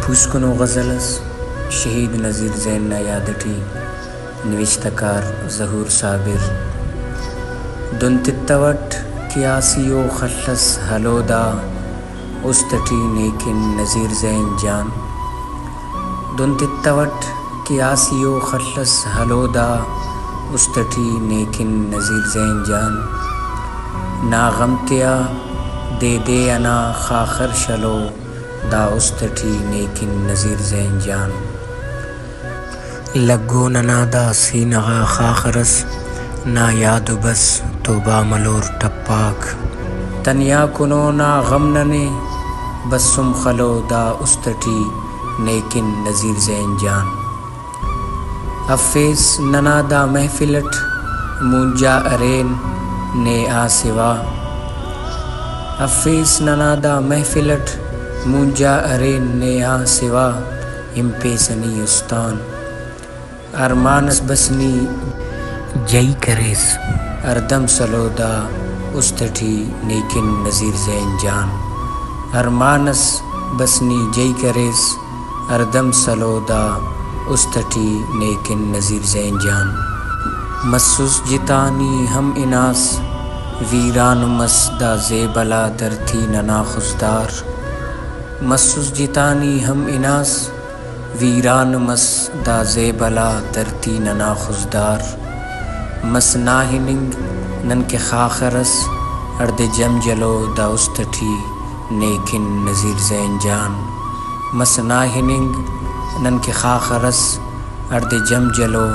پوسکنو غزلس شہید نذیر زین یادٹی نوشتکار ظہور صابر دن تتوٹ کیاسیو خلص ہلودا استٹی نیکن نذیر زین جان دن تتوٹ کیاسیو خلص ہلودا استٹی نیکن نذیر زین جان نا غمتیا دے دے انا خاخر شلو دا استٹی نیکن نذیر زین جان لگو ننا دا سینغا خاخرس نا یاد بس توبہ ملور ٹپاک تنیا کنو نا غم ننے بس سم خلو دا استٹی نیکن نذیر زین جان افیس ننا دا محفلٹ مونجا ارین نے آ سوا افیس ننا دا محفلٹ مونجا ارین نے آ سوا ہم پیسنی استان ارمانس بسنی جئی کریس اردم سلو دا استٹی نیکن نذیر زین جان ارمانس بسنی جئی کریس اردم سلو دا استٹی نیکن نذیر زین جان مسوس جتانی ہم اناس ویران مس دا زیبلا درتی ننا خزدار مسوس جتانی ہم اناس ویران مس دا زیبلا درتی ننا خزدار مس ناہننگ نن کے خاخرس ارد جم جلو دا استٹی نیکن نذیر زین جان مس ناہننگ نن کے خاخرس ارد جم جلو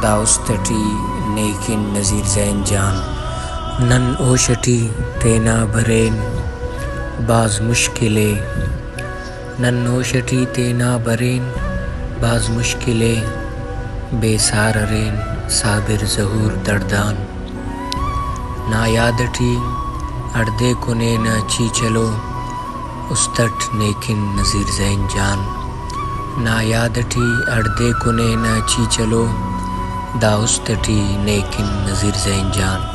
دا استٹی نیکن نذیر زین جان نن اوشٹی تینا برین باز مشکلے نن نوشٹی تینا برین باز مشکلے بے ساررین صابر ظہور دردان نا یادٹی اردے کنے نا چی چلو استٹ نیکن نذیر زین جان نا یادٹی اردے کنے نا چی چلو دا استٹی نیکن نذیر زین جان